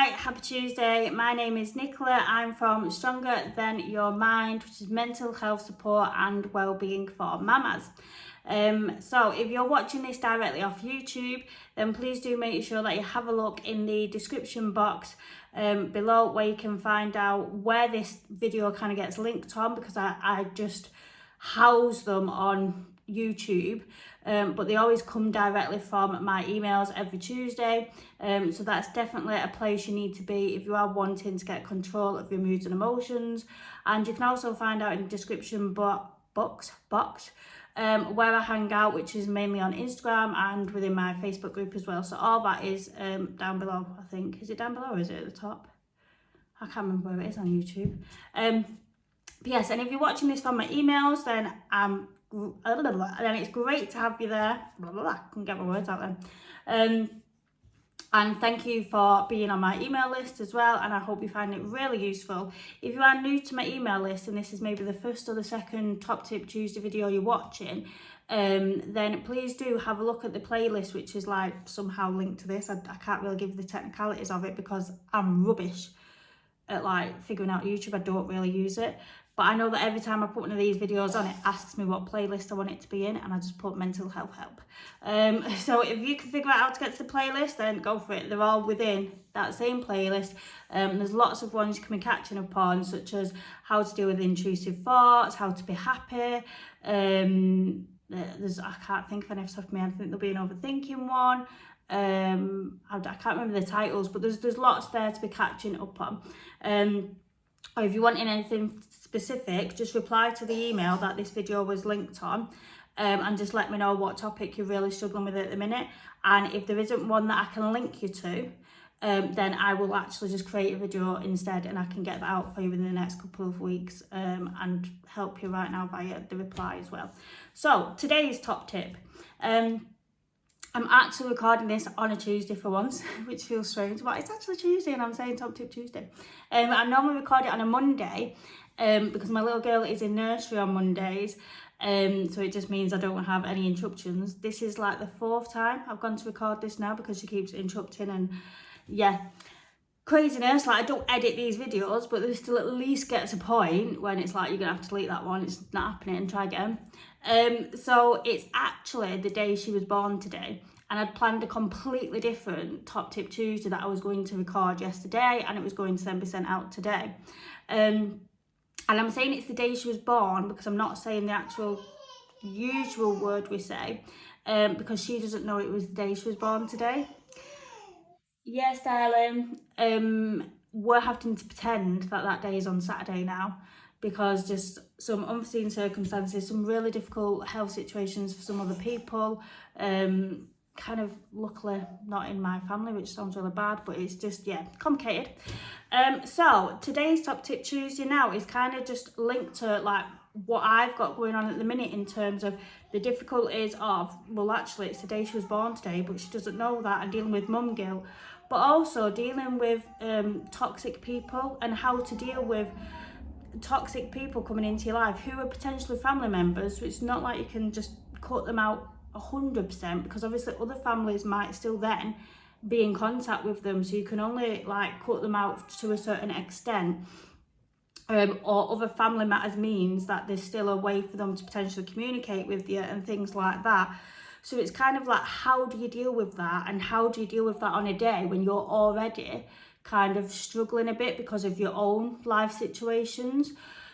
Right, happy Tuesday. My name is Nicola. I'm from Stronger Than Your Mind, which is mental health support and wellbeing for mamas. So if you're watching this directly off YouTube, then please do make sure that you have a look in the description box below, where you can find out where this video kind of gets linked on, because I just house them on YouTube, but they always come directly from my emails every Tuesday, so that's definitely a place you need to be if you are wanting to get control of your moods and emotions. And you can also find out in the description box where I hang out, which is mainly on Instagram and within my Facebook group as well. So all that is down below. I think, is it down below or is it at the top? I can't remember where it is on YouTube. But yes, and if you're watching this from my emails, then it's great to have you there. Couldn't get my words out then. And thank you for being on my email list as well, and I hope you find it really useful. If you are new to my email list and this is maybe the first or the second Top Tip Tuesday video you're watching, then please do have a look at the playlist, which is like somehow linked to this. I can't really give the technicalities of it because I'm rubbish at like figuring out YouTube. I don't really use it, but I know that every time I put one of these videos on, it asks me what playlist I want it to be in, and I just put mental health help. So if you can figure out how to get to the playlist, then go for it. They're all within that same playlist. There's lots of ones you can be catching up on, such as how to deal with intrusive thoughts, how to be happy. I can't think of any off the top of my head. I think there'll be an overthinking one. I can't remember the titles, but there's lots there to be catching up on. Or if you want anything specific, just reply to the email that this video was linked on, and just let me know what topic you're really struggling with at the minute. And if there isn't one that I can link you to, then I will actually just create a video instead, and I can get that out for you within the next couple of weeks, and help you right now via the reply as well. So today's top tip. I'm actually recording this on a Tuesday for once, which feels strange, but it's actually Tuesday and I'm saying Top Tip Tuesday. I normally record it on a Monday because my little girl is in nursery on Mondays, so it just means I don't have any interruptions. This is like the fourth time I've gone to record this now because she keeps interrupting, and yeah, craziness. Like, I don't edit these videos, but they still at least get to a point when it's like, you're gonna have to delete that one, it's not happening, and try again. So it's actually the day she was born today, and I'd planned a completely different Top Tip Tuesday that I was going to record yesterday, and it was going to then be sent out today. And I'm saying it's the day she was born because I'm not saying the actual usual word we say, because she doesn't know it was the day she was born today. Yes, darling. We're having to pretend that day is on Saturday now, because just some unforeseen circumstances, some really difficult health situations for some other people, kind of luckily not in my family, which sounds really bad, but it's just, yeah, complicated. So today's Top Tip Tuesday now is kind of just linked to like what I've got going on at the minute in terms of the difficulties of, well, actually it's the day she was born today, but she doesn't know that, and dealing with mum guilt, but also dealing with toxic people and how to deal with toxic people coming into your life who are potentially family members. So it's not like you can just cut them out 100%, because obviously other families might still then be in contact with them, so you can only like cut them out to a certain extent. Or other family matters means that there's still a way for them to potentially communicate with you and things like that. So it's kind of like, how do you deal with that, and how do you deal with that on a day when you're already kind of struggling a bit because of your own life situations?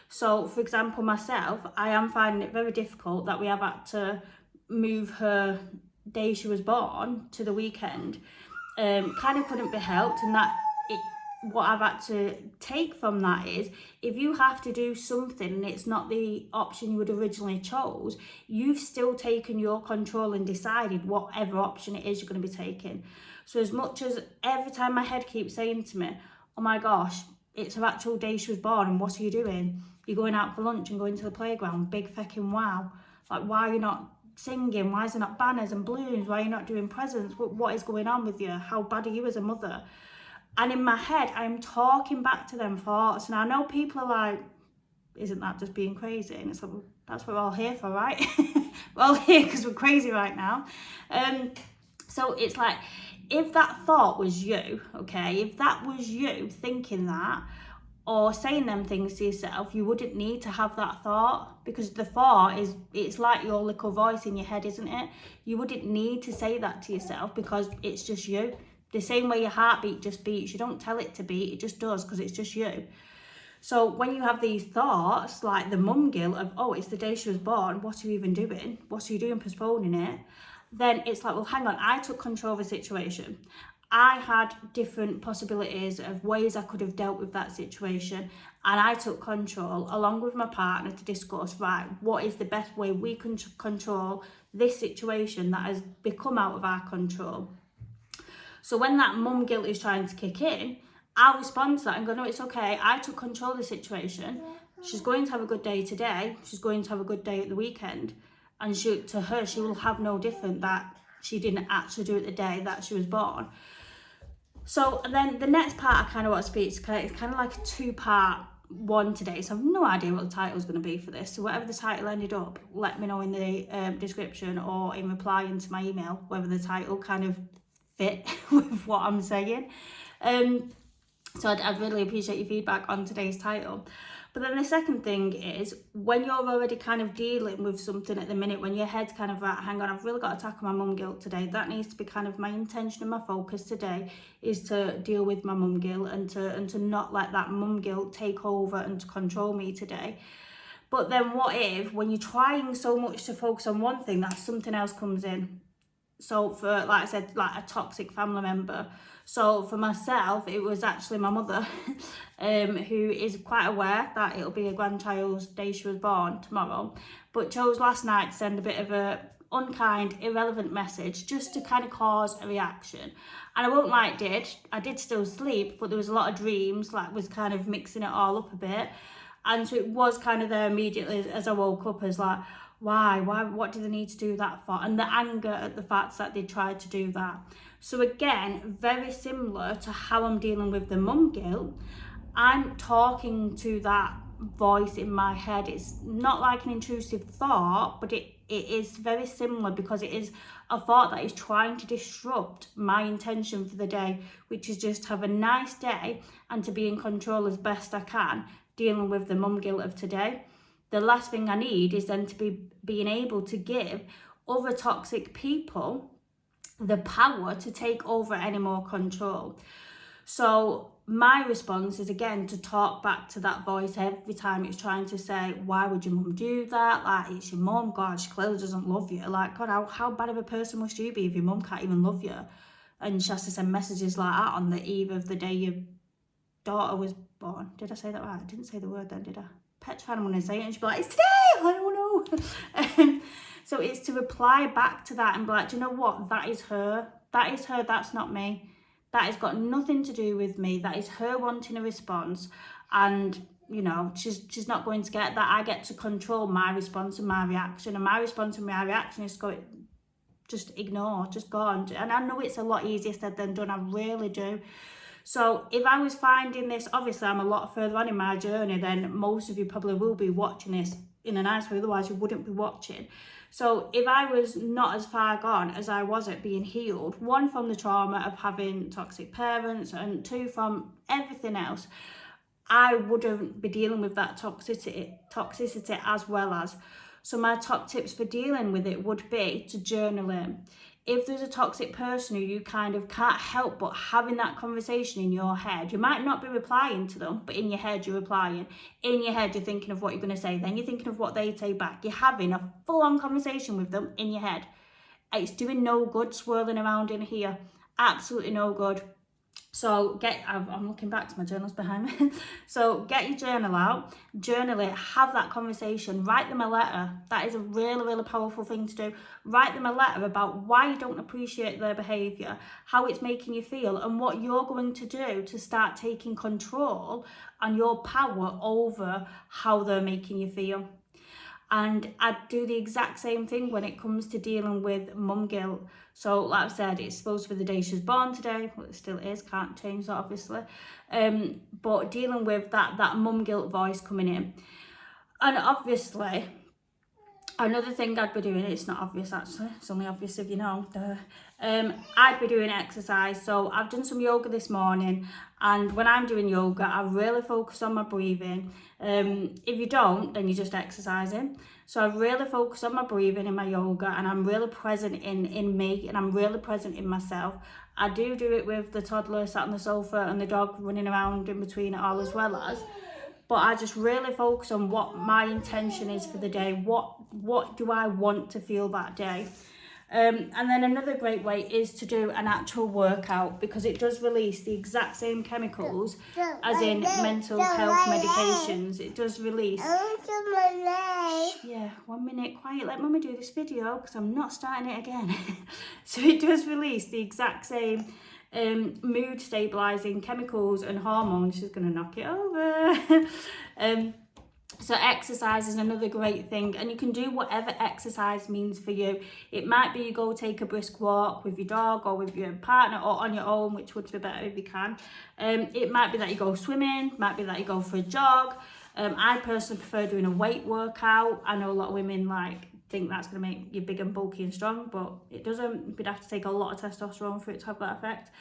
So for example, myself, I am finding it very difficult that we have had to move her day she was born to the weekend. Kind of couldn't be helped, and what I've had to take from that is, if you have to do something and it's not the option you would originally chose, you've still taken your control and decided whatever option it is you're going to be taking. So as much as every time my head keeps saying to me, oh my gosh, it's her actual day she was born, and what are you doing? You're going out for lunch and going to the playground, big fucking wow. Like, why are you not singing? Why is there not banners and balloons? Why are you not doing presents? What is going on with you? How bad are you as a mother? And in my head, I'm talking back to them thoughts. And I know people are like, isn't that just being crazy? And it's like, well, that's what we're all here for, right? We're all here because we're crazy right now. So it's like, if that thought was you, okay, if that was you thinking that or saying them things to yourself, you wouldn't need to have that thought, because the thought is, it's like your little voice in your head, isn't it? You wouldn't need to say that to yourself because it's just you. The same way your heartbeat just beats, you don't tell it to beat, it just does because it's just you. So when you have these thoughts, like the mum guilt of, oh, it's the day she was born, what are you even doing? What are you doing postponing it? Then it's like, well, hang on, I took control of the situation. I had different possibilities of ways I could have dealt with that situation, and I took control along with my partner to discuss, right, what is the best way we can control this situation that has become out of our control. So when that mum guilt is trying to kick in, I'll respond to that and go, no, it's okay, I took control of the situation. She's going to have a good day today, she's going to have a good day at the weekend, and to her, she will have no different that she didn't actually do it the day that she was born. So then the next part I kind of want to speak to, it's kind of like a two-part one today, so I've no idea what the title is going to be for this. So whatever the title ended up, let me know in the description or in replying to my email whether the title kind of fit with what I'm saying. So I'd really appreciate your feedback on today's title. But then the second thing is, when you're already kind of dealing with something at the minute, when your head's kind of, right, hang on, I've really got to tackle my mum guilt today. That needs to be kind of my intention and my focus today, is to deal with my mum guilt and to not let that mum guilt take over and to control me today. But then what if, when you're trying so much to focus on one thing, that something else comes in? So for, like I said, like a toxic family member. So for myself, it was actually my mother, who is quite aware that it'll be a grandchild's day she was born tomorrow, but chose last night to send a bit of a unkind, irrelevant message just to kind of cause a reaction. And I won't lie, I did still sleep, but there was a lot of dreams, like was kind of mixing it all up a bit. And so it was kind of there immediately as I woke up as like, why, what do they need to do that for? And the anger at the fact that they tried to do that. So again, very similar to how I'm dealing with the mum guilt, I'm talking to that voice in my head. It's not like an intrusive thought, but it is very similar, because it is a thought that is trying to disrupt my intention for the day, which is just have a nice day and to be in control as best I can, dealing with the mum guilt of today. The last thing I need is then to be being able to give other toxic people the power to take over any more control. So my response is, again, to talk back to that voice every time it's trying to say, why would your mum do that? Like, it's your mum, God, she clearly doesn't love you. Like, God, how bad of a person must you be if your mum can't even love you? And she has to send messages like that on the eve of the day your daughter was born. Did I say that right? I didn't say the word then, did I? Petrified I'm going to say it, and she'd be like, it's today, I don't know. So it's to reply back to that and be like, do you know what? That is her, that's not me. That has got nothing to do with me. That is her wanting a response. And, you know, she's not going to get that. I get to control my response and my reaction. And my response and my reaction is go, just ignore, just go on. And I know it's a lot easier said than done. I really do. So if I was finding this, obviously I'm a lot further on in my journey than most of you probably will be watching this in a nice way, otherwise you wouldn't be watching. So if I was not as far gone as I was at being healed, one, from the trauma of having toxic parents, and two, from everything else, I wouldn't be dealing with that toxicity as well as. So my top tips for dealing with it would be to journal it. If there's a toxic person who you kind of can't help but having that conversation in your head, you might not be replying to them, but in your head you're replying. In your head you're thinking of what you're going to say, then you're thinking of what they say back. You're having a full-on conversation with them in your head. It's doing no good swirling around in here. Absolutely no good. So I'm looking back to my journals behind me. So get your journal out, journal it, have that conversation, write them a letter. That is a really, really powerful thing to do. Write them a letter about why you don't appreciate their behaviour, how it's making you feel, and what you're going to do to start taking control and your power over how they're making you feel. And I do the exact same thing when it comes to dealing with mum guilt. So like I said, it's supposed to be the day she was born today. Well, it still is, can't change that obviously. But dealing with that mum guilt voice coming in. And obviously, Another thing I'd be doing, it's not obvious actually, it's only obvious if you know, I'd be doing exercise. So I've done some yoga this morning, and when I'm doing yoga, I really focus on my breathing. If you don't, then you're just exercising. So I really focus on my breathing in my yoga, and I'm really present in me, and I'm really present in myself. I do it with the toddler sat on the sofa and the dog running around in between it all as well as. But I just really focus on what my intention is for the day. What do I want to feel that day? And then another great way is to do an actual workout, because it does release the exact same chemicals as in mental health medications. It does release... Yeah, 1 minute, quiet, let mummy do this video because I'm not starting it again. So it does release the exact same mood stabilizing chemicals and hormones. She's gonna knock it over. So exercise is another great thing, and you can do whatever exercise means for you. It might be you go take a brisk walk with your dog or with your partner or on your own, which would be better if you can. It might be that you go swimming, might be that you go for a jog. I personally prefer doing a weight workout. I know a lot of women think that's going to make you big and bulky and strong, but it doesn't. You'd have to take a lot of testosterone for it to have that effect.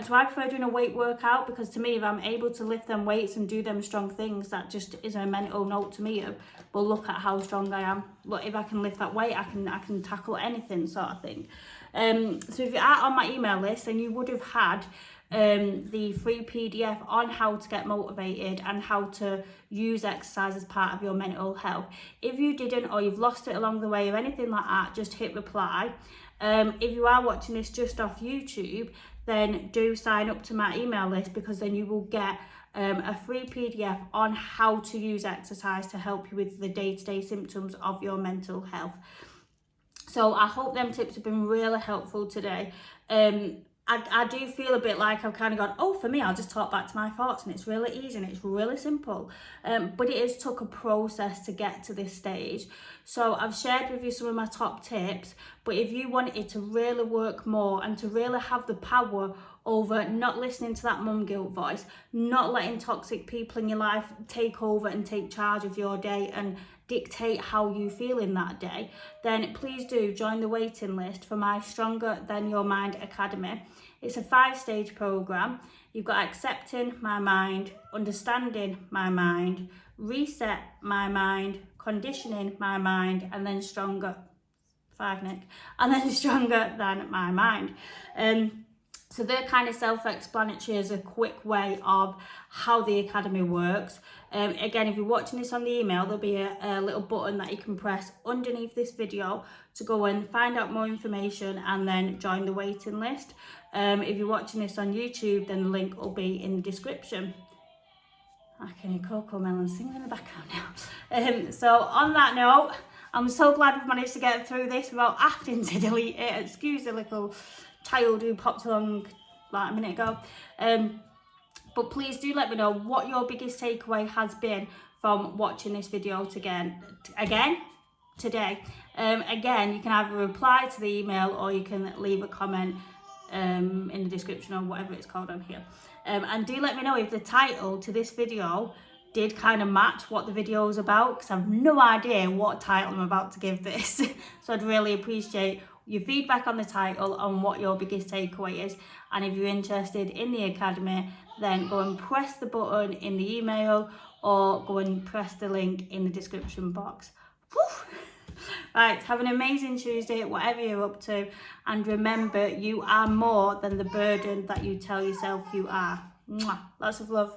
So I prefer doing a weight workout, because to me, if I'm able to lift them weights and do them strong things, that just is a mental note to me of, well, look at how strong I am. Look, if I can lift that weight, I can tackle anything, sort of thing. So if you're on my email list, then you would have had the free PDF on how to get motivated and how to use exercise as part of your mental health. If you didn't, or you've lost it along the way or anything like that, just hit reply. If you are watching this just off YouTube, then do sign up to my email list, because then you will get a free PDF on how to use exercise to help you with the day-to-day symptoms of your mental health. So I hope them tips have been really helpful today. I do feel a bit like I've kind of gone, oh, for me, I'll just talk back to my thoughts, and it's really easy and it's really simple. But it has took a process to get to this stage. So I've shared with you some of my top tips, but if you want it to really work more and to really have the power over not listening to that mum guilt voice, not letting toxic people in your life take over and take charge of your day and dictate how you feel in that day, then please do join the waiting list for my Stronger Than Your Mind Academy. It's a 5-stage program. You've got accepting my mind, understanding my mind, reset my mind, conditioning my mind, and then stronger than my mind. So they're kind of self-explanatory as a quick way of how the academy works. Again, if you're watching this on the email, there'll be a little button that you can press underneath this video to go and find out more information and then join the waiting list. If you're watching this on YouTube, then the link will be in the description. I can hear Coco Melon singing in the background now. So on that note, I'm so glad we've managed to get through this without having to delete it. Excuse the little child who popped along like a minute ago. But please do let me know what your biggest takeaway has been from watching this video today. Again, you can either reply to the email or you can leave a comment in the description or whatever it's called on here. And do let me know if the title to this video did kind of match what the video is about, because I have no idea what title I'm about to give this. So I'd really appreciate your feedback on the title, on what your biggest takeaway is. And if you're interested in the academy, then go and press the button in the email or go and press the link in the description box. Whew. Right, have an amazing Tuesday, whatever you're up to. And remember, you are more than the burden that you tell yourself you are. Mwah. Lots of love.